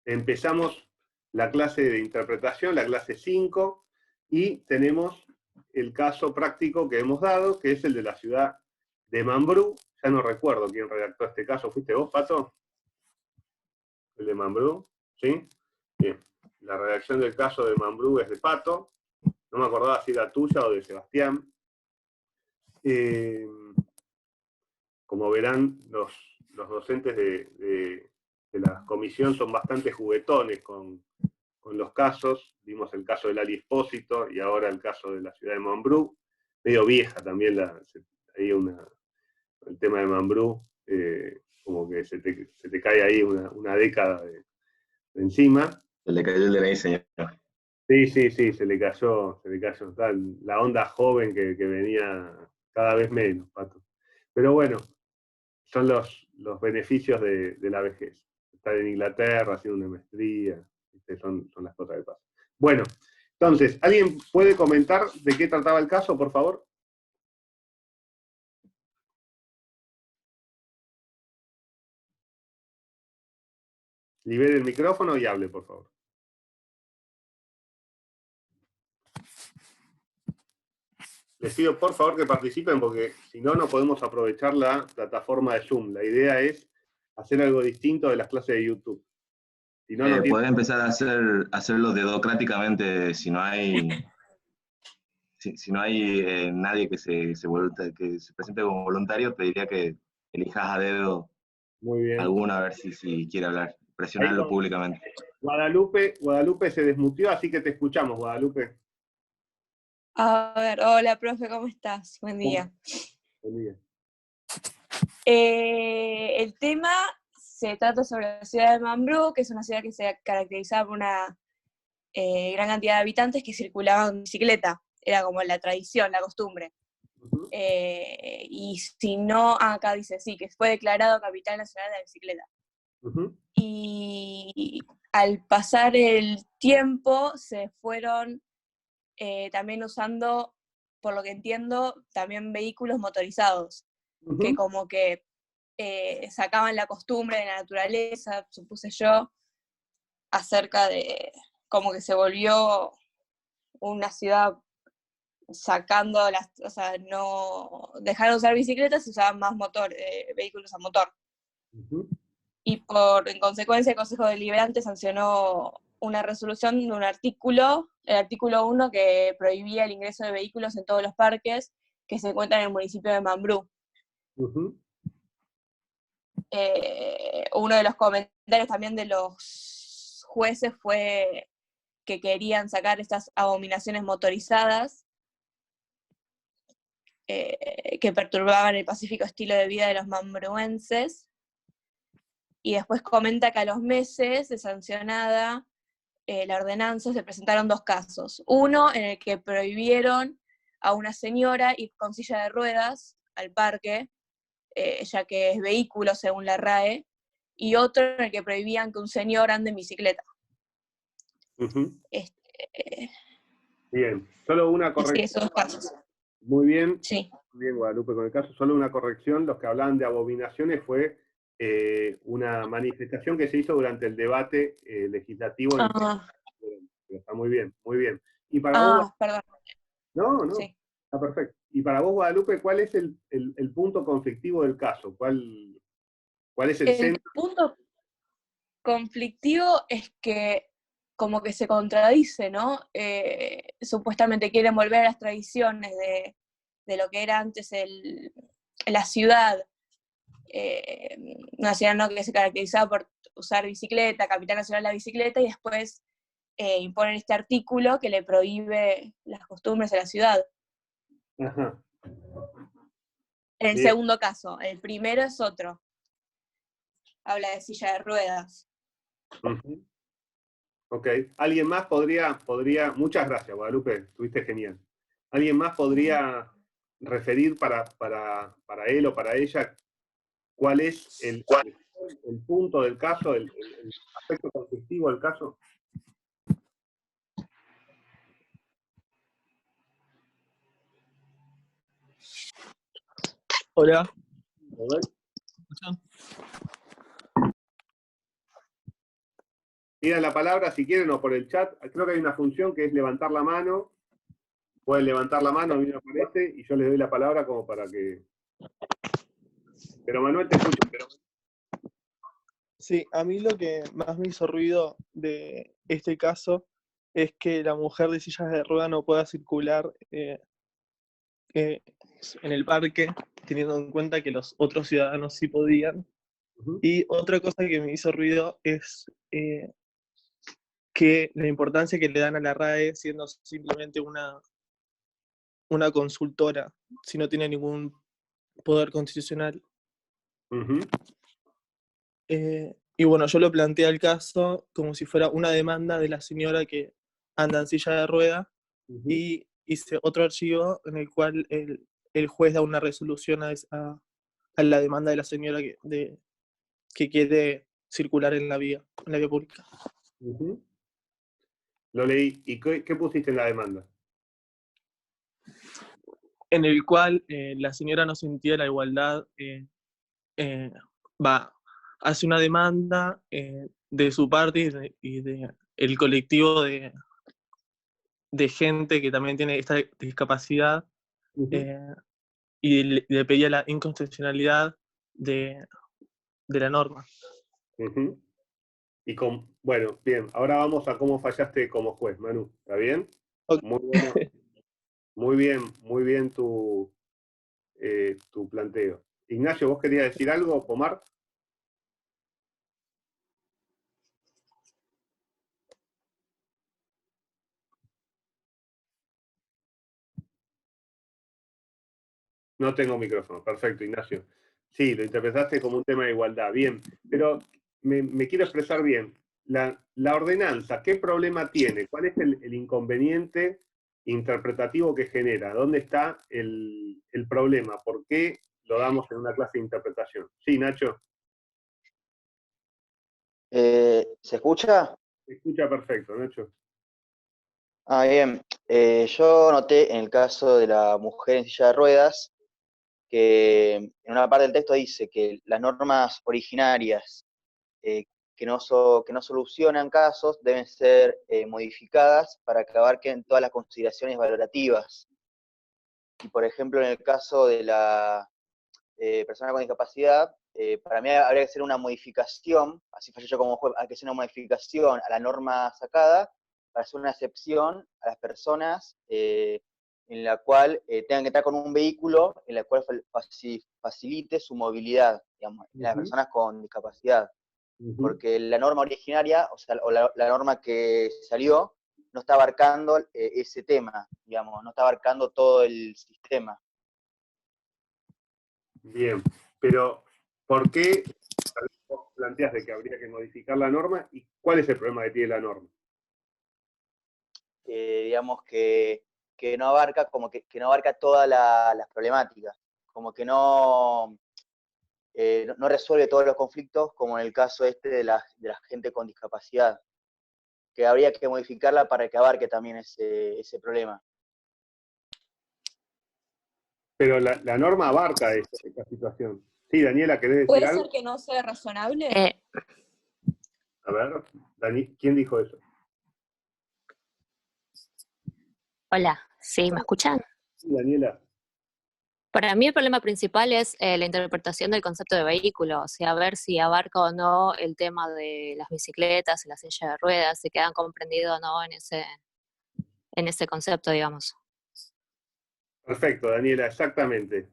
empezamos la clase de interpretación, la clase 5, y tenemos el caso práctico que hemos dado, que es el de la ciudad de Mambrú. Ya no recuerdo quién redactó este caso. ¿Fuiste vos, Pato? El de Mambrú, ¿sí? Bien. La redacción del caso de Mambrú es de Pato. No me acordaba si era tuya o de Sebastián. Como verán, los docentes de la comisión son bastante juguetones con los casos. Vimos el caso del Ali Espósito y ahora el caso de la ciudad de Mambrú. Medio vieja también el tema de Mambrú, como que se te cae ahí una década de encima. Se le cayó el DNI, señor. Sí, se le cayó tal, la onda joven que venía cada vez menos, Pato. Pero bueno, son los beneficios de la vejez. Estar en Inglaterra haciendo una maestría, son las cosas que pasan. Bueno, entonces, ¿alguien puede comentar de qué trataba el caso, por favor? Libere el micrófono y hable, por favor. Les pido por favor que participen porque si no, no podemos aprovechar la plataforma de Zoom. La idea es hacer algo distinto de las clases de YouTube. Si no, Puede empezar a hacerlo dedocráticamente si no hay, si no hay nadie que se presente como voluntario, pediría que elijas a dedo Muy bien. alguna a ver si quiere hablar, presionarlo públicamente. Guadalupe se desmutió, así que te escuchamos, Guadalupe. A ver, hola, profe, ¿cómo estás? Buen día. Buen día. El tema se trata sobre la ciudad de Mambrú, que es una ciudad que se caracterizaba por una gran cantidad de habitantes que circulaban en bicicleta. Era como la tradición, la costumbre. Y si no, acá dice sí, que fue declarado capital nacional de la bicicleta. Y al pasar el tiempo se fueron también usando, por lo que entiendo, también vehículos motorizados, que como que sacaban la costumbre de la naturaleza, supuse yo, acerca de como que se volvió una ciudad sacando o sea, no dejaron de usar bicicletas y usaban más vehículos a motor. Y en consecuencia el Consejo Deliberante sancionó una resolución de un artículo, el artículo 1, que prohibía el ingreso de vehículos en todos los parques que se encuentran en el municipio de Mambrú. Uno de los comentarios también de los jueces fue que querían sacar estas abominaciones motorizadas que perturbaban el pacífico estilo de vida de los mambruenses. Y después comenta que a los meses de sancionada la ordenanza se presentaron 2 casos. Uno en el que prohibieron a una señora ir con silla de ruedas al parque, ya que es vehículo según la RAE, y otro en el que prohibían que un señor ande en bicicleta. Bien, solo una corrección. Sí, esos 2 casos. Muy bien. Sí. Muy bien, Guadalupe, con el caso, solo una corrección. Los que hablaban de abominaciones fue una manifestación que se hizo durante el debate legislativo. Está muy bien, muy bien. Y para vos, perdón. No, sí. Está perfecto. Y para vos, Guadalupe, ¿cuál es el punto conflictivo del caso? ¿Cuál es el centro? El punto conflictivo es que como que se contradice, ¿no? Supuestamente quieren volver a las tradiciones de lo que era antes la ciudad, una ciudad, ¿no?, que se caracterizaba por usar bicicleta, capital nacional de la bicicleta, y después imponen este artículo que le prohíbe las costumbres de la ciudad. Ajá. En el segundo caso, el primero es otro. Habla de silla de ruedas. Ok. ¿Alguien más podría, muchas gracias, Guadalupe, estuviste genial. ¿Alguien más podría referir para él o para ella cuál es el punto del caso, el aspecto conflictivo del caso? Hola. ¿Escuchan? pidan la palabra si quieren o por el chat. Creo que hay una función que es levantar la mano. Pueden levantar la mano, a mí me aparece, y yo les doy la palabra como para que... Pero Manuel, te escucho. Sí, a mí lo que más me hizo ruido de este caso es que la mujer de sillas de rueda no pueda circular en el parque, teniendo en cuenta que los otros ciudadanos sí podían. Y otra cosa que me hizo ruido es que la importancia que le dan a la RAE siendo simplemente una consultora, si no tiene ningún poder constitucional. Y bueno, yo lo planteé al caso como si fuera una demanda de la señora que anda en silla de rueda, y hice otro archivo en el cual el juez da una resolución a la demanda de la señora que quiere circular en la vía pública. Lo leí. ¿Y qué pusiste en la demanda? En el cual la señora no sentía la igualdad, hace una demanda de su parte y de el colectivo de gente que también tiene esta discapacidad, y le pedía la inconstitucionalidad de la norma. Y bueno, bien, ahora vamos a cómo fallaste como juez, Manu, ¿está bien? Okay. Muy bien tu planteo. Ignacio, ¿vos querías decir algo, Pomar? No tengo micrófono, perfecto, Ignacio. Sí, lo interpretaste como un tema de igualdad, bien, pero me quiero expresar bien. La ordenanza, ¿qué problema tiene? ¿Cuál es el inconveniente interpretativo que genera? ¿Dónde está el problema? ¿Por qué lo damos en una clase de interpretación? Sí, Nacho. ¿Se escucha? Se escucha perfecto, Nacho. Ah, bien. Yo noté en el caso de la mujer en silla de ruedas que en una parte del texto dice que las normas originarias que no solucionan casos deben ser modificadas para que abarquen todas las consideraciones valorativas. Y por ejemplo, en el caso de la persona con discapacidad, para mí habría que hacer una modificación, así fallé yo como juez, hay que hacer una modificación a la norma sacada para hacer una excepción a las personas en la cual tengan que estar con un vehículo en la cual facilite su movilidad, digamos, las personas con discapacidad. Porque la norma originaria, o sea, la norma que salió, no está abarcando ese tema, digamos, no está abarcando todo el sistema. Bien, pero ¿por qué vos planteas de que habría que modificar la norma y cuál es el problema que tiene la norma? Digamos que no abarca, como que no abarca todas las problemáticas, como que no resuelve todos los conflictos, como en el caso de la gente con discapacidad, que habría que modificarla para que abarque también ese problema. Pero la norma abarca esta situación. Sí, Daniela, ¿querés decir algo? ¿Puede ser que no sea razonable? A ver, Dani, ¿quién dijo eso? Hola, ¿sí? ¿Me escuchan? Sí, Daniela. Para mí el problema principal es la interpretación del concepto de vehículo, o sea, ver si abarca o no el tema de las bicicletas y las sillas de ruedas, si quedan comprendidos o no en ese concepto, digamos. Perfecto, Daniela, exactamente.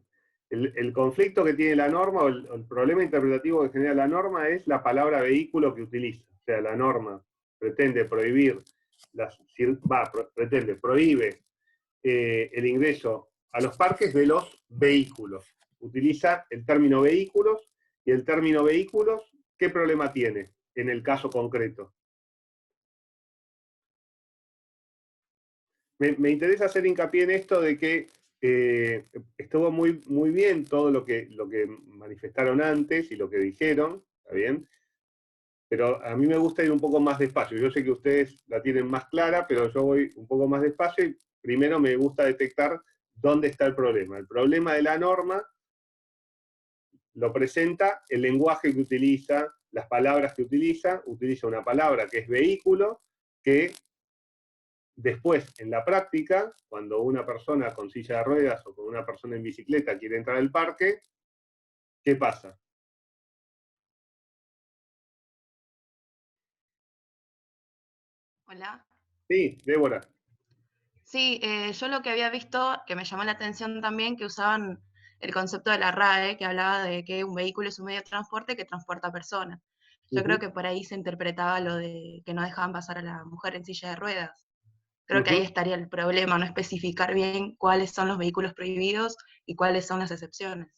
El conflicto que tiene la norma, o el problema interpretativo que genera la norma es la palabra vehículo que utiliza. O sea, la norma pretende prohibir, prohíbe el ingreso a los parques de los vehículos. Utiliza el término vehículos, y el término vehículos, ¿qué problema tiene en el caso concreto? Me interesa hacer hincapié en esto de que estuvo muy bien todo lo que manifestaron antes y lo que dijeron, ¿está bien? Pero a mí me gusta ir un poco más despacio. Yo sé que ustedes la tienen más clara, pero yo voy un poco más despacio y primero me gusta detectar dónde está el problema. El problema de la norma lo presenta el lenguaje que utiliza las palabras que utiliza una palabra que es vehículo, que después, en la práctica, cuando una persona con silla de ruedas o con una persona en bicicleta quiere entrar al parque, ¿qué pasa? Hola. Sí, Débora. Sí, yo lo que había visto, que me llamó la atención también, que usaban el concepto de la RAE, que hablaba de que un vehículo es un medio de transporte que transporta personas. Yo creo que por ahí se interpretaba lo de que no dejaban pasar a la mujer en silla de ruedas. Creo que ahí estaría el problema, no especificar bien cuáles son los vehículos prohibidos y cuáles son las excepciones.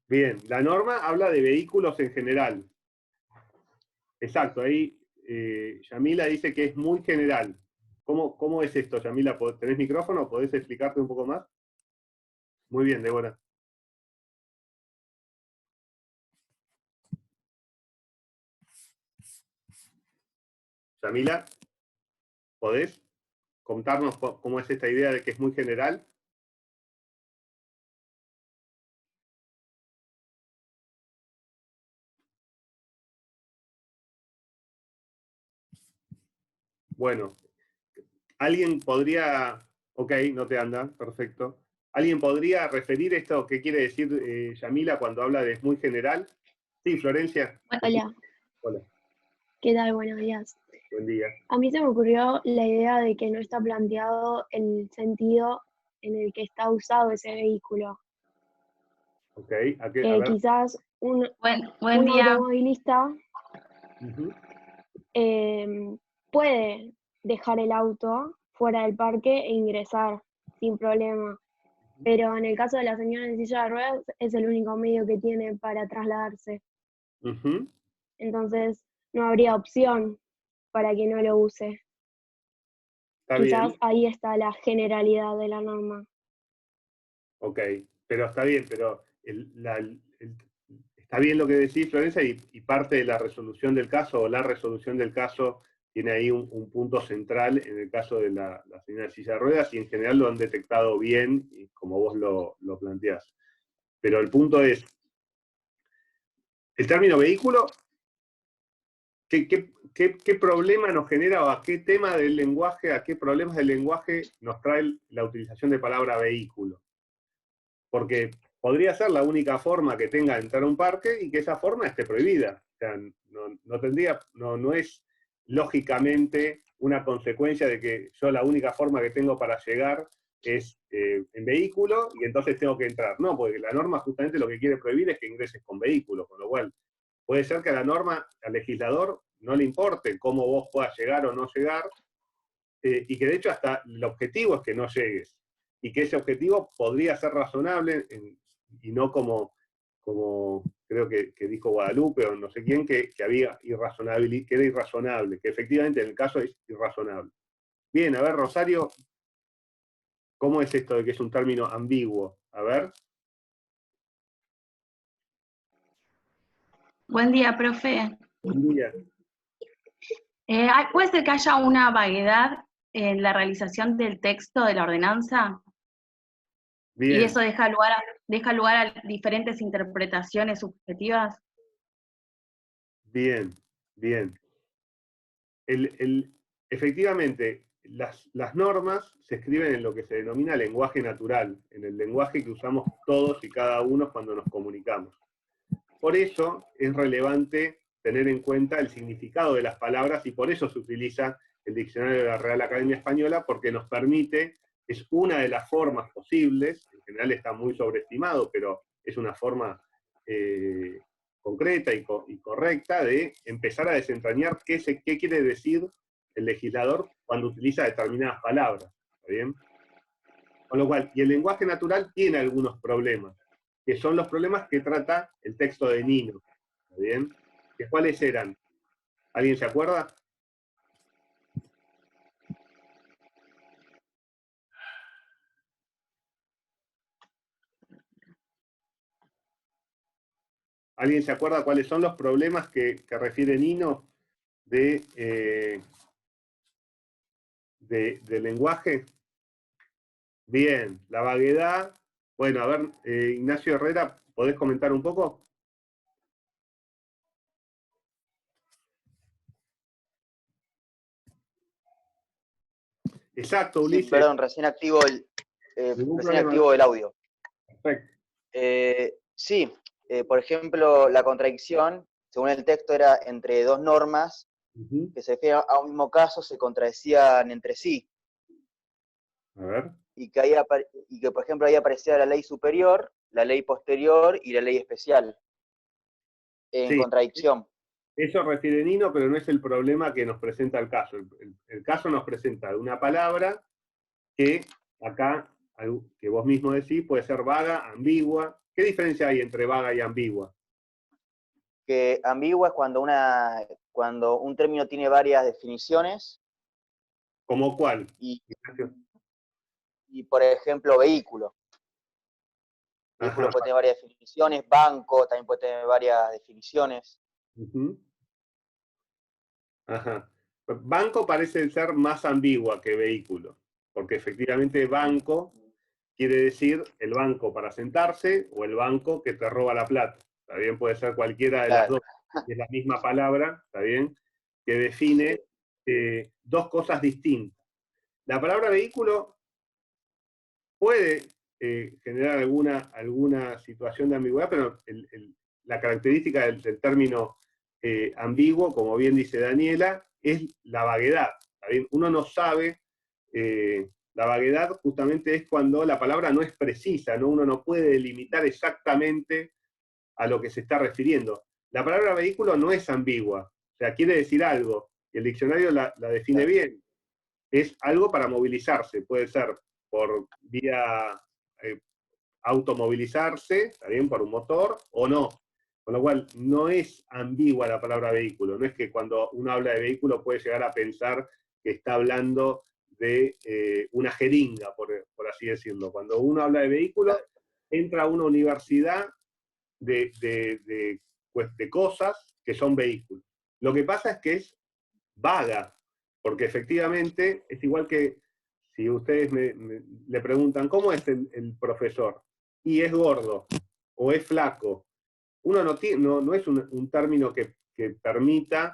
Bien, la norma habla de vehículos en general. Exacto, ahí Yamila dice que es muy general. ¿Cómo es esto, Yamila? ¿Tenés micrófono? ¿Podés explicarte un poco más? Muy bien, Débora. Yamila, ¿podés contarnos cómo es esta idea de que es muy general? Bueno, alguien podría... Ok, no te anda, perfecto. ¿Alguien podría referir esto? ¿Qué quiere decir Yamila cuando habla de muy general? Sí, Florencia. Hola, Hola, ¿qué tal? Buenos días. buen día. A mí se me ocurrió la idea de que no está planteado el sentido en el que está usado ese vehículo. Ok, a ver. Quizás un Buen día. automovilista Ujú. puede dejar el auto fuera del parque e ingresar sin problema. Pero en el caso de la señora en silla de ruedas es el único medio que tiene para trasladarse. Ujú. Entonces no habría opción para que no lo use. Está Quizás bien, ahí está la generalidad de la norma. ok, pero está bien, pero está bien lo que decís, Florencia, y parte de la resolución del caso, o la resolución del caso, tiene ahí un punto central en el caso de la señora de silla de ruedas, y en general lo han detectado bien, y como vos lo planteás. Pero el punto es, el término vehículo, ¿qué problema nos genera, o a qué tema del lenguaje, a qué problemas del lenguaje nos trae la utilización de palabra vehículo? Porque podría ser la única forma que tenga de entrar a un parque y que esa forma esté prohibida. O sea, no es lógicamente una consecuencia de que yo la única forma que tengo para llegar es en vehículo y entonces tengo que entrar. No, porque la norma justamente lo que quiere prohibir es que ingreses con vehículo, con lo cual puede ser que a la norma, al legislador, no le importe cómo vos puedas llegar o no llegar, y que de hecho hasta el objetivo es que no llegues, y que ese objetivo podría ser razonable, y no como creo que dijo Guadalupe o no sé quién, que había que era irrazonable, que efectivamente en el caso es irrazonable. Bien, a ver, Rosario, ¿cómo es esto de que es un término ambiguo? A ver. Buen día, profe. Buen día. ¿Puede ser que haya una vaguedad en la realización del texto de la ordenanza? Bien. ¿Y eso deja lugar a diferentes interpretaciones subjetivas? Bien, bien. Efectivamente, las normas se escriben en lo que se denomina lenguaje natural, en el lenguaje que usamos todos y cada uno cuando nos comunicamos. Por eso es relevante tener en cuenta el significado de las palabras, y por eso se utiliza el diccionario de la Real Academia Española, porque nos permite, es una de las formas posibles, en general está muy sobreestimado, pero es una forma concreta y correcta de empezar a desentrañar qué quiere decir el legislador cuando utiliza determinadas palabras. ¿Está bien? Con lo cual, y el lenguaje natural tiene algunos problemas, que son los problemas que trata el texto de Nino. ¿Está bien? ¿Cuáles eran? ¿Alguien se acuerda? ¿Alguien se acuerda cuáles son los problemas que refiere Nino de lenguaje? Bien, la vaguedad. Bueno, a ver, Ignacio Herrera, ¿podés comentar un poco? Exacto, Sí, Ulises. perdón, recién activo Ningún recién problema. activo el audio. Perfecto. Sí, por ejemplo, la contradicción, según el texto, era entre dos normas Ujú. que se refieren a un mismo caso, se contradecían entre sí. A ver. Y que, por ejemplo, ahí aparecía la ley superior, la ley posterior y la ley especial, en Sí, contradicción. eso refiere Nino, pero no es el problema que nos presenta el caso. El caso nos presenta una palabra que acá, que vos mismo decís, puede ser vaga, ambigua. ¿Qué diferencia hay entre vaga y ambigua? Que ambigua es cuando un término tiene varias definiciones. ¿Cómo cuál? Y, por ejemplo, vehículo. Vehículo Ajá. puede tener varias definiciones, banco también puede tener varias definiciones. Uh-huh. Ajá. Banco parece ser más ambigua que vehículo, porque efectivamente banco quiere decir el banco para sentarse o el banco que te roba la plata. Está bien, puede ser cualquiera de las Claro. dos. Es la misma palabra, está bien, que define dos cosas distintas. La palabra vehículo puede generar alguna situación de ambigüedad, pero la característica del término ambiguo, como bien dice Daniela, es la vaguedad. ¿Está bien? Uno no sabe, la vaguedad justamente es cuando la palabra no es precisa, ¿no? Uno no puede delimitar exactamente a lo que se está refiriendo. La palabra vehículo no es ambigua, o sea, quiere decir algo, y el diccionario la define bien. Es algo para movilizarse, puede ser por vía automovilizarse, también por un motor, o no. Con lo cual, no es ambigua la palabra vehículo. No es que cuando uno habla de vehículo puede llegar a pensar que está hablando de una jeringa, por así decirlo. Cuando uno habla de vehículo, entra a una universidad de cosas que son vehículos. Lo que pasa es que es vaga, porque efectivamente es igual que si ustedes le preguntan, ¿cómo es el profesor? Y es gordo, o es flaco. Uno no es un término que permita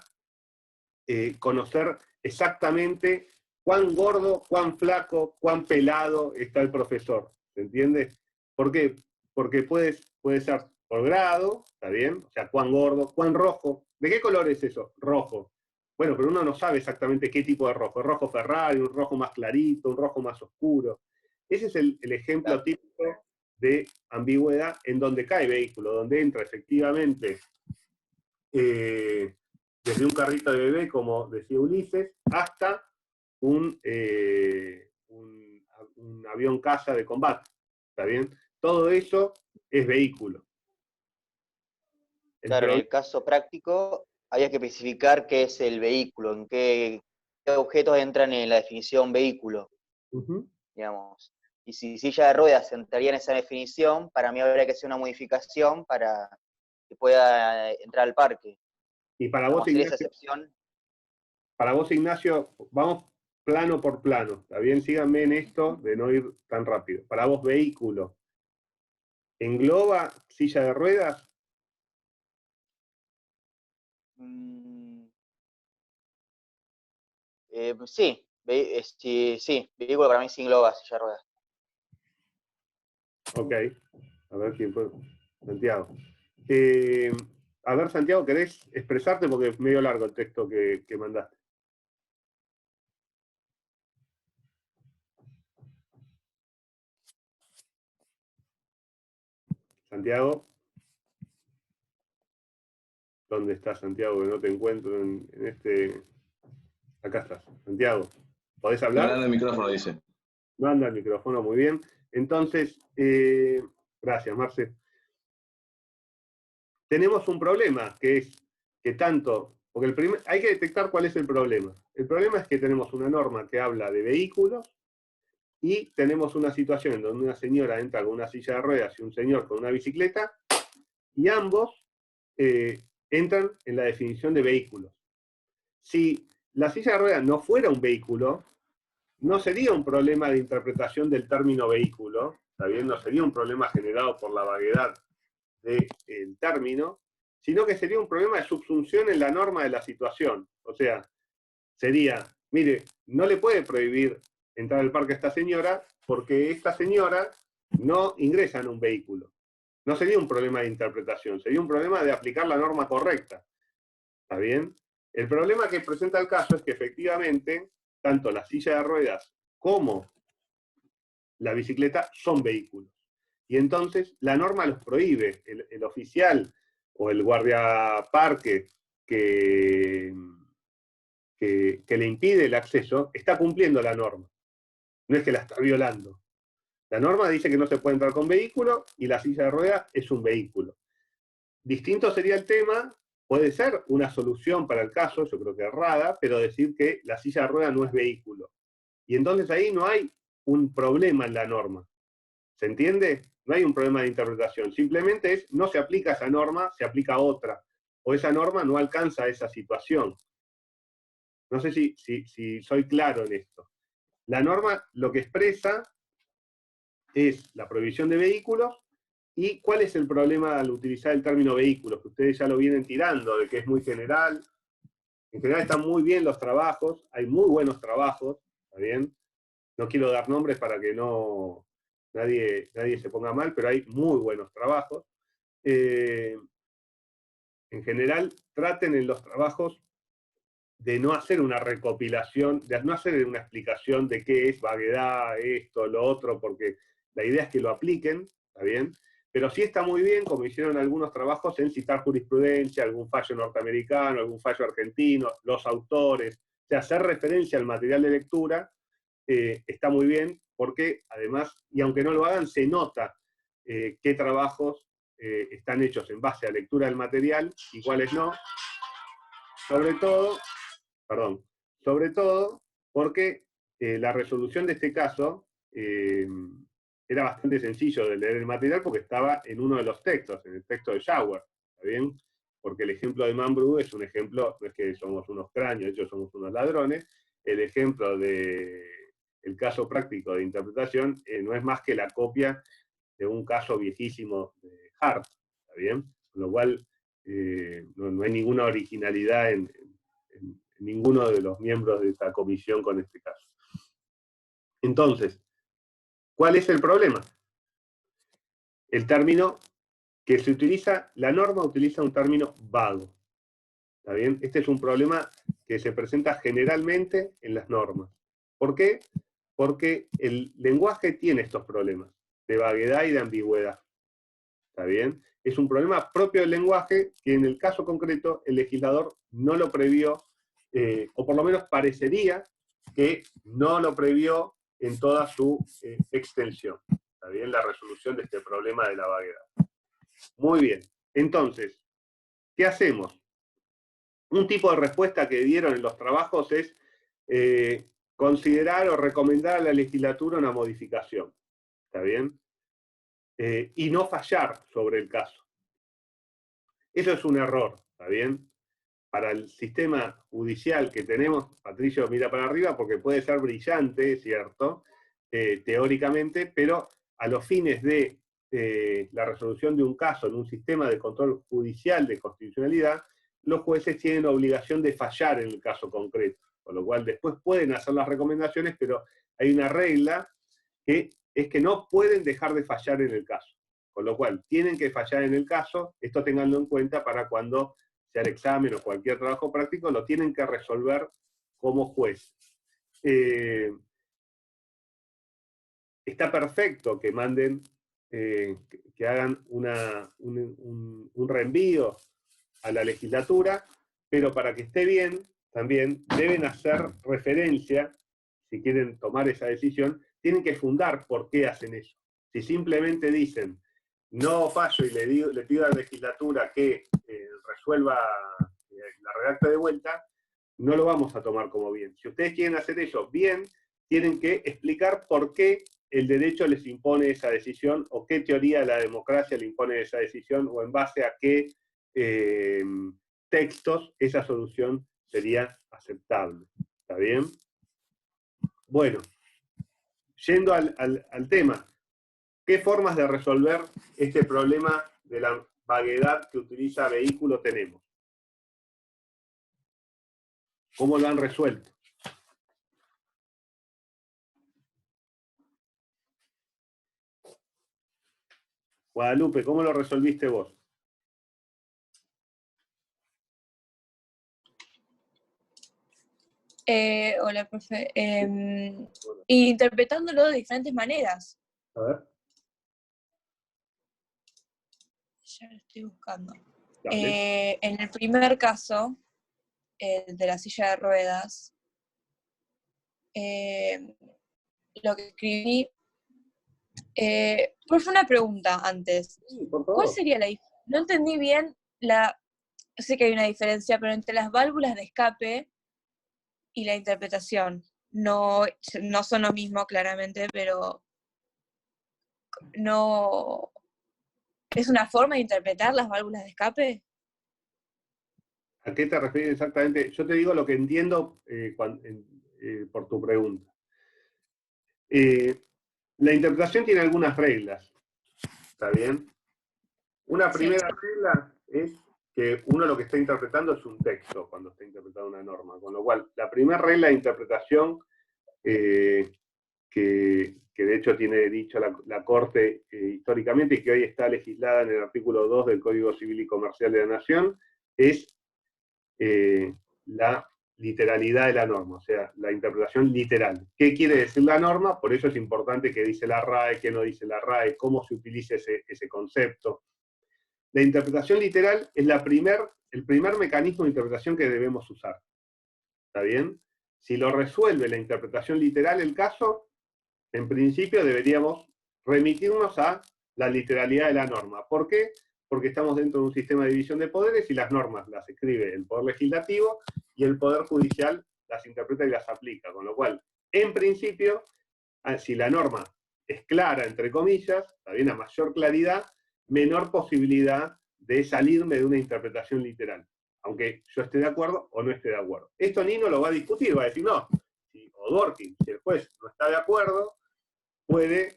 conocer exactamente cuán gordo, cuán flaco, cuán pelado está el profesor. ¿Se entiende? ¿Por qué? Porque puede ser por grado, ¿está bien? O sea, cuán gordo, cuán rojo. ¿De qué color es eso? Rojo. Bueno, pero uno no sabe exactamente qué tipo de rojo. ¿El rojo Ferrari, un rojo más clarito, un rojo más oscuro? Ese es el ejemplo típico de ambigüedad en donde cae vehículo, donde entra efectivamente desde un carrito de bebé, como decía Ulises, hasta un avión caza de combate. ¿Está bien? Todo eso es vehículo. Claro, en el caso práctico había que especificar qué es el vehículo, en qué objetos entran en la definición vehículo, digamos. Y si silla de ruedas entraría en esa definición, para mí habría que hacer una modificación para que pueda entrar al parque. Y para vos, Ignacio, esa excepción. Para vos, Ignacio, vamos plano por plano. ¿Está bien? Síganme en esto de no ir tan rápido. Para vos, vehículo, ¿engloba silla de ruedas? Sí, sí, vehículo para mí sí engloba silla de ruedas. Ok, a ver quién fue. Santiago. A ver, Santiago, ¿querés expresarte? Porque es medio largo el texto que mandaste. Santiago. ¿Dónde está Santiago? Que no te encuentro en este... Acá estás. Santiago, ¿podés hablar? No anda el micrófono, dice. No anda el micrófono, muy bien. Entonces, gracias, Marce. Tenemos un problema, que es que tanto... Porque hay que detectar cuál es el problema. El problema es que tenemos una norma que habla de vehículos y tenemos una situación en donde una señora entra con una silla de ruedas y un señor con una bicicleta y ambos entran en la definición de vehículos. Si la silla de ruedas no fuera un vehículo, no sería un problema de interpretación del término vehículo, ¿está bien? No sería un problema generado por la vaguedad del término, sino que sería un problema de subsunción en la norma de la situación. O sea, sería, mire, no le puede prohibir entrar al parque esta señora, porque esta señora no ingresa en un vehículo. No sería un problema de interpretación, sería un problema de aplicar la norma correcta. ¿Está bien? El problema que presenta el caso es que efectivamente, tanto la silla de ruedas como la bicicleta son vehículos. Y entonces la norma los prohíbe. El oficial o el guardiaparque que le impide el acceso está cumpliendo la norma. No es que la está violando. La norma dice que no se puede entrar con vehículo y la silla de ruedas es un vehículo. Distinto sería el tema, puede ser una solución para el caso, yo creo que errada, pero decir que la silla de ruedas no es vehículo. Y entonces ahí no hay un problema en la norma. ¿Se entiende? No hay un problema de interpretación. Simplemente es, no se aplica esa norma, se aplica otra. O esa norma no alcanza esa situación. No sé si soy claro en esto. La norma lo que expresa es la prohibición de vehículos. ¿Y cuál es el problema al utilizar el término vehículos? Que ustedes ya lo vienen tirando, de que es muy general. En general están muy bien los trabajos, hay muy buenos trabajos, ¿está bien? No quiero dar nombres para que nadie se ponga mal, pero hay muy buenos trabajos. En general, traten en los trabajos de no hacer una recopilación, de no hacer una explicación de qué es vaguedad, esto, lo otro, porque la idea es que lo apliquen, ¿está bien? Pero sí está muy bien, como hicieron algunos trabajos, en citar jurisprudencia, algún fallo norteamericano, algún fallo argentino, los autores, o sea, hacer referencia al material de lectura, está muy bien, porque además, y aunque no lo hagan, se nota qué trabajos están hechos en base a lectura del material y cuáles no, sobre todo porque la resolución de este caso era bastante sencillo de leer el material porque estaba en uno de los textos, en el texto de Schauer, ¿está bien? Porque el ejemplo de Mambrú es un ejemplo, no es que somos unos cráneos, ellos somos unos ladrones, el ejemplo del caso práctico de interpretación no es más que la copia de un caso viejísimo de Hart, ¿está bien? Con lo cual no hay ninguna originalidad en ninguno de los miembros de esta comisión con este caso. Entonces, ¿cuál es el problema? El término que se utiliza, la norma utiliza un término vago. ¿Está bien? Este es un problema que se presenta generalmente en las normas. ¿Por qué? Porque el lenguaje tiene estos problemas de vaguedad y de ambigüedad. ¿Está bien? Es un problema propio del lenguaje que en el caso concreto el legislador no lo previó, o por lo menos parecería que no lo previó en toda su extensión. ¿Está bien? La resolución de este problema de la vaguedad. Muy bien. Entonces, ¿qué hacemos? Un tipo de respuesta que dieron en los trabajos es considerar o recomendar a la legislatura una modificación. ¿Está bien? Y no fallar sobre el caso. Eso es un error, ¿está bien? Para el sistema judicial que tenemos, Patricio mira para arriba porque puede ser brillante, ¿cierto? Teóricamente, pero a los fines de la resolución de un caso en un sistema de control judicial de constitucionalidad, los jueces tienen obligación de fallar en el caso concreto, con lo cual después pueden hacer las recomendaciones, pero hay una regla que es que no pueden dejar de fallar en el caso. Con lo cual, tienen que fallar en el caso, esto tenganlo en cuenta para cuando sea el examen o cualquier trabajo práctico, lo tienen que resolver como juez. Está perfecto que manden, que hagan un reenvío a la legislatura, pero para que esté bien, también deben hacer referencia, si quieren tomar esa decisión, tienen que fundar por qué hacen eso. Si simplemente dicen, no fallo y le pido a la legislatura que resuelva la redacta de vuelta, no lo vamos a tomar como bien. Si ustedes quieren hacer eso bien, tienen que explicar por qué el derecho les impone esa decisión, o qué teoría de la democracia le impone esa decisión, o en base a qué textos esa solución sería aceptable. ¿Está bien? Bueno, yendo al tema, ¿qué formas de resolver este problema de la vaguedad que utiliza vehículo tenemos? ¿Cómo lo han resuelto? Guadalupe, ¿cómo lo resolviste vos? Hola, profe. Interpretándolo de diferentes maneras. A ver. Ya lo estoy buscando. Dale. En el primer caso, el de la silla de ruedas, lo que escribí, profe, una pregunta antes. Sí, por ¿Cuál favor. sería la diferencia? No entendí bien sé que hay una diferencia, pero entre las válvulas de escape y la interpretación. No son lo mismo, claramente, pero no... ¿Es una forma de interpretar las válvulas de escape? ¿A qué te refieres exactamente? Yo te digo lo que entiendo por tu pregunta. La interpretación tiene algunas reglas, ¿está bien? Una primera regla es que uno lo que está interpretando es un texto cuando está interpretando una norma, con lo cual la primera regla de interpretación que de hecho tiene dicho la Corte históricamente y que hoy está legislada en el artículo 2 del Código Civil y Comercial de la Nación, es la literalidad de la norma, o sea, la interpretación literal. ¿Qué quiere decir la norma? Por eso es importante qué dice la RAE, qué no dice la RAE, cómo se utiliza ese concepto. La interpretación literal es el primer mecanismo de interpretación que debemos usar. ¿Está bien? Si lo resuelve la interpretación literal el caso, en principio deberíamos remitirnos a la literalidad de la norma. ¿Por qué? Porque estamos dentro de un sistema de división de poderes y las normas las escribe el Poder Legislativo y el Poder Judicial las interpreta y las aplica. Con lo cual, en principio, si la norma es clara, entre comillas, está bien, a mayor claridad, menor posibilidad de salirme de una interpretación literal. Aunque yo esté de acuerdo o no esté de acuerdo. Esto Nino lo va a discutir, va a decir, no, o Dworkin, si el juez no está de acuerdo, puede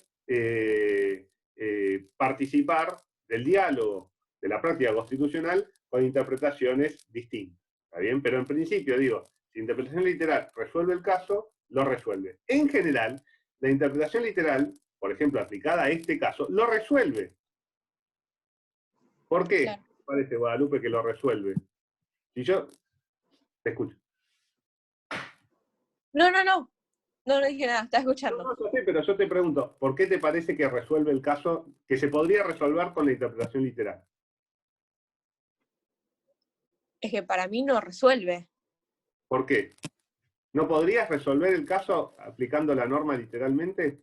participar del diálogo, de la práctica constitucional, con interpretaciones distintas. ¿Está bien? Pero en principio, digo, si interpretación literal resuelve el caso, lo resuelve. En general, la interpretación literal, por ejemplo, aplicada a este caso, lo resuelve. ¿Por qué? Claro. Parece, Guadalupe, que lo resuelve. Si yo... Te escucho. No dije nada, estaba escuchando. No, yo sé, pero yo te pregunto, ¿por qué te parece que resuelve el caso que se podría resolver con la interpretación literal? Es que para mí no resuelve. ¿Por qué? ¿No podrías resolver el caso aplicando la norma literalmente?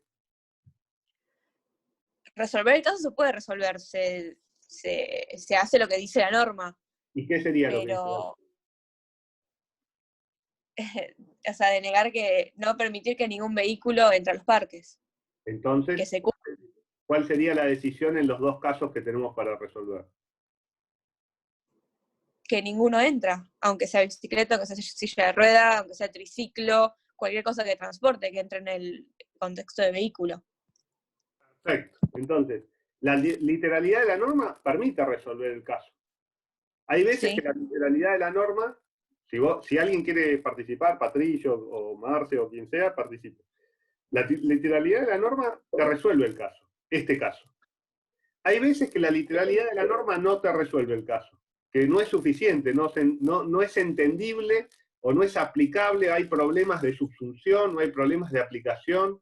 Resolver el caso se puede resolver, se hace lo que dice la norma, ¿Y qué sería lo que dice? pero... o sea, de negar que no permitir que ningún vehículo entre a los parques. Entonces, Que se cumpla. ¿cuál sería la decisión en los dos casos que tenemos para resolver? Que ninguno entra, aunque sea bicicleta, aunque sea silla de rueda, aunque sea triciclo, cualquier cosa que transporte, que entre en el contexto de vehículo. Perfecto. Entonces, la literalidad de la norma permite resolver el caso. Hay veces Sí. que la literalidad de la norma, si alguien quiere participar, Patricio o Marce o quien sea, participe. La literalidad de la norma te resuelve el caso, este caso. Hay veces que la literalidad de la norma no te resuelve el caso, que no es suficiente, no es entendible o no es aplicable, hay problemas de subsunción, no hay problemas de aplicación.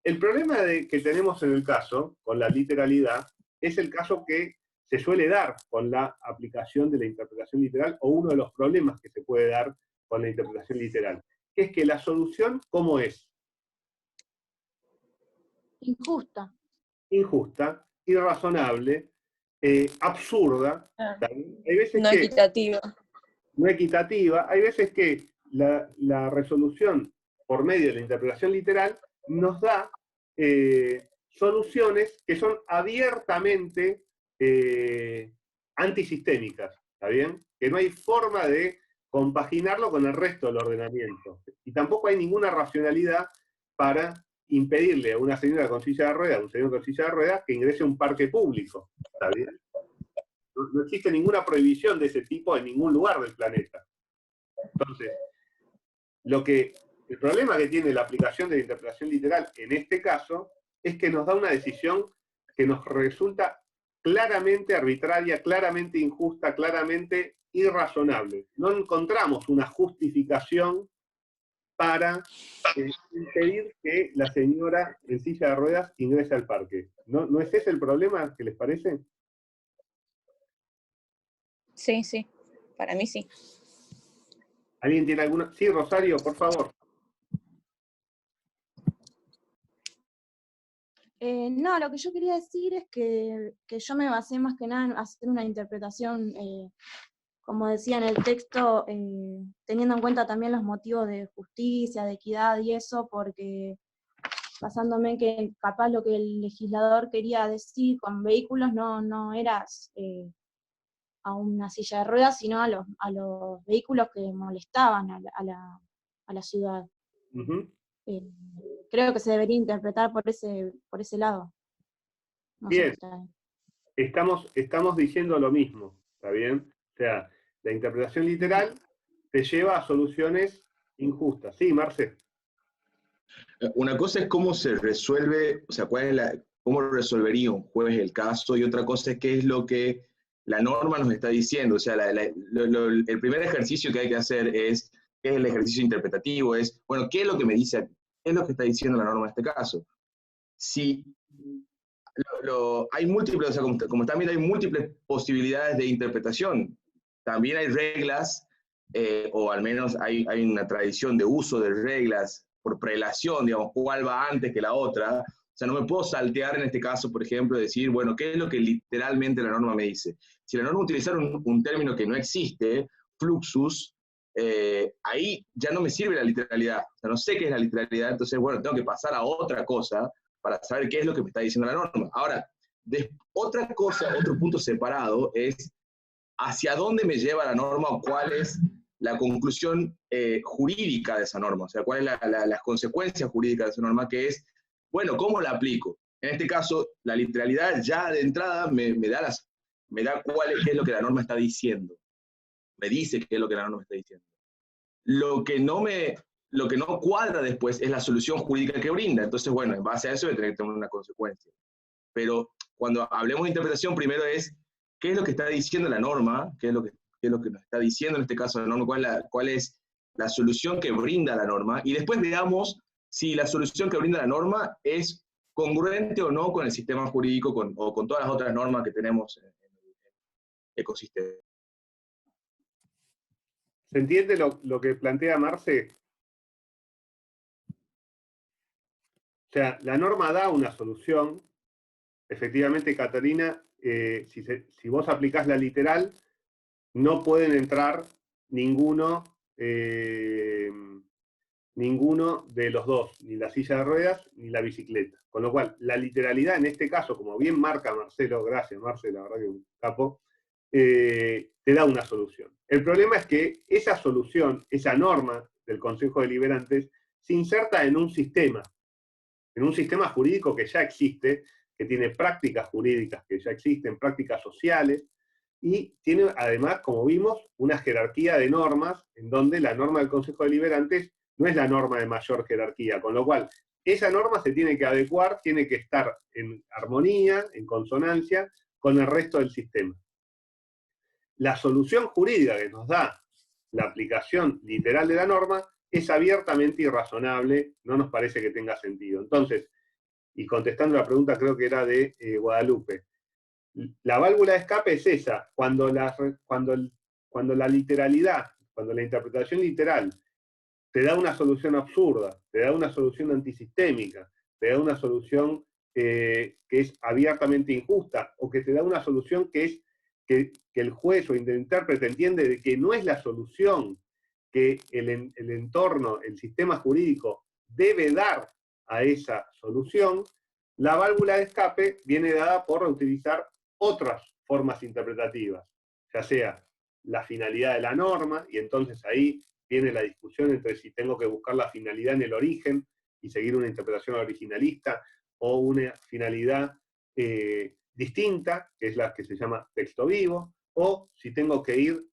El problema que tenemos en el caso, con la literalidad, es el caso que se suele dar con la aplicación de la interpretación literal, o uno de los problemas que se puede dar con la interpretación literal, que es que la solución, ¿cómo es? Injusta. Injusta, irrazonable, absurda. Hay veces No que, equitativa. no equitativa, hay veces que la resolución por medio de la interpretación literal nos da soluciones que son abiertamente antisistémicas, ¿está bien? Que no hay forma de compaginarlo con el resto del ordenamiento. Y tampoco hay ninguna racionalidad para impedirle a una señora con silla de ruedas, a un señor con silla de ruedas, que ingrese a un parque público, ¿está bien? No existe ninguna prohibición de ese tipo en ningún lugar del planeta. Entonces, el problema que tiene la aplicación de la interpretación literal en este caso es que nos da una decisión que nos resulta claramente arbitraria, claramente injusta, claramente irrazonable. No encontramos una justificación para impedir que la señora en silla de ruedas ingrese al parque. ¿No es ese el problema que les parece? Sí, sí, para mí sí. ¿Alguien tiene alguna? Sí, Rosario, por favor. No, lo que yo quería decir es que yo me basé más que nada en hacer una interpretación, como decía en el texto, teniendo en cuenta también los motivos de justicia, de equidad y eso, porque basándome en que capaz lo que el legislador quería decir con vehículos no era a una silla de ruedas, sino a los vehículos que molestaban a la ciudad. Uh-huh. Creo que se debería interpretar por ese lado. No Bien, sé, estamos diciendo lo mismo, ¿está bien? O sea, la interpretación literal te lleva a soluciones injustas. Sí, Marce. Una cosa es cómo se resuelve, o sea, cómo resolvería un juez el caso, y otra cosa es qué es lo que la norma nos está diciendo. O sea, el primer ejercicio que hay que hacer es, ¿qué es el ejercicio interpretativo? Es, bueno, ¿qué es lo que me dice, qué es lo que está diciendo la norma en este caso? Si hay múltiples, o sea, como también hay múltiples posibilidades de interpretación, también hay reglas, o al menos hay una tradición de uso de reglas por prelación, digamos, cuál va antes que la otra. O sea, no me puedo saltear en este caso, por ejemplo, decir, bueno, ¿qué es lo que literalmente la norma me dice? Si la norma utilizara un término que no existe, fluxus, ahí ya no me sirve la literalidad. O sea, no sé qué es la literalidad, entonces, bueno, tengo que pasar a otra cosa para saber qué es lo que me está diciendo la norma. Ahora, otra cosa, otro punto separado es hacia dónde me lleva la norma o cuál es la conclusión jurídica de esa norma, o sea, cuáles son las consecuencias jurídicas de esa norma, que es, bueno, ¿cómo la aplico? En este caso, la literalidad ya de entrada me da qué es lo que la norma está diciendo, me dice qué es lo que la norma está diciendo. Lo que no cuadra después es la solución jurídica que brinda, entonces, bueno, en base a eso voy a tener que tener una consecuencia. Pero cuando hablemos de interpretación, primero es qué es lo que está diciendo la norma, qué es lo que nos está diciendo en este caso la norma, cuál es la solución que brinda la norma, y después veamos si la solución que brinda la norma es congruente o no con el sistema jurídico o con todas las otras normas que tenemos en el ecosistema. ¿Se entiende lo que plantea Marce? O sea, la norma da una solución. Efectivamente, Catalina, si vos aplicás la literal, no pueden entrar ninguno de los dos, ni la silla de ruedas ni la bicicleta. Con lo cual, la literalidad en este caso, como bien marca Marcelo, gracias Marcelo, la verdad que un capo, te da una solución. El problema es que esa solución, esa norma del Consejo Deliberantes, se inserta en un sistema jurídico que ya existe, que tiene prácticas jurídicas que ya existen, prácticas sociales, y tiene además, como vimos, una jerarquía de normas, en donde la norma del Consejo Deliberantes no es la norma de mayor jerarquía, con lo cual esa norma se tiene que adecuar, tiene que estar en armonía, en consonancia con el resto del sistema. La solución jurídica que nos da la aplicación literal de la norma es abiertamente irrazonable, no nos parece que tenga sentido. Entonces, y contestando la pregunta, creo que era de Guadalupe, la válvula de escape es esa, cuando la literalidad, cuando la interpretación literal te da una solución absurda, te da una solución antisistémica, te da una solución que es abiertamente injusta, o que te da una solución que es que el juez o el intérprete entiende de que no es la solución que el entorno, el sistema jurídico debe dar a esa solución, la válvula de escape viene dada por utilizar otras formas interpretativas, ya sea la finalidad de la norma, y entonces ahí viene la discusión entre si tengo que buscar la finalidad en el origen y seguir una interpretación originalista, o una finalidad distinta, que es la que se llama texto vivo, o si tengo que ir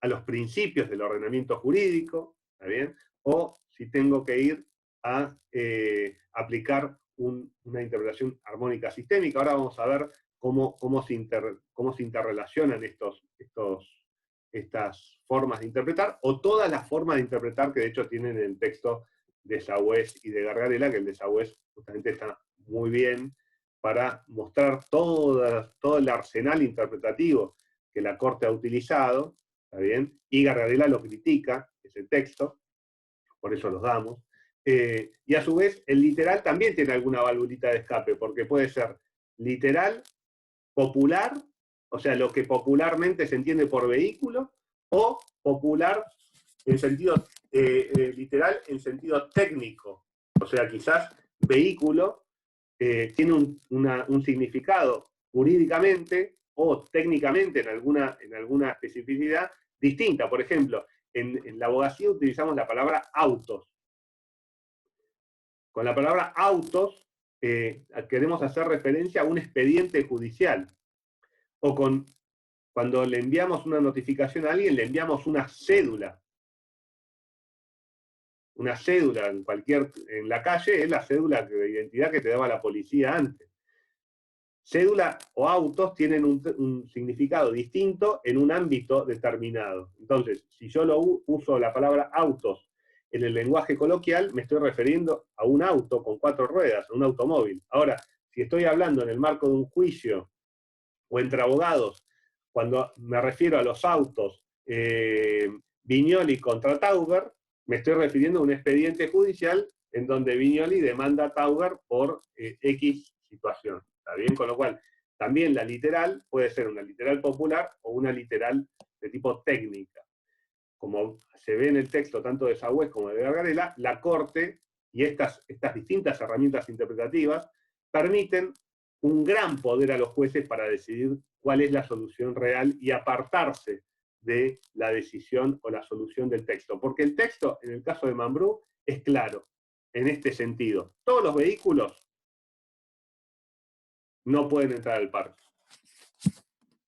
a los principios del ordenamiento jurídico, ¿está bien? O si tengo que ir a aplicar una interpretación armónica sistémica. Ahora vamos a ver cómo se interrelacionan estas formas de interpretar, o todas las formas de interpretar que de hecho tienen el texto de Sagüez y de Gargarella, que el de Sagüez justamente está muy bien para mostrar todo el arsenal interpretativo que la Corte ha utilizado, ¿está bien? Y Gargarella lo critica, ese texto, por eso los damos. Y a su vez, el literal también tiene alguna valvulita de escape, porque puede ser literal, popular, o sea, lo que popularmente se entiende por vehículo, o popular en sentido literal, en sentido técnico. O sea, quizás vehículo tiene un significado jurídicamente o técnicamente en alguna especificidad distinta. Por ejemplo, en la abogacía utilizamos la palabra autos. Con la palabra autos queremos hacer referencia a un expediente judicial. O cuando le enviamos una notificación a alguien, le enviamos una cédula. Una cédula en la calle es la cédula de identidad que te daba la policía antes. Cédula o autos tienen un significado distinto en un ámbito determinado. Entonces, si yo uso la palabra autos en el lenguaje coloquial, me estoy refiriendo a un auto con 4 ruedas, a un automóvil. Ahora, si estoy hablando en el marco de un juicio o entre abogados, cuando me refiero a los autos Viñoli contra Tauber, me estoy refiriendo a un expediente judicial en donde Viñoli demanda a Tauber por X situación. ¿Está bien? Con lo cual, también la literal puede ser una literal popular o una literal de tipo técnica. Como se ve en el texto tanto de Sagüez como de Gargarella, la Corte y estas distintas herramientas interpretativas permiten un gran poder a los jueces para decidir cuál es la solución real y apartarse de la decisión o la solución del texto. Porque el texto, en el caso de Mambrú, es claro, en este sentido. Todos los vehículos no pueden entrar al parque.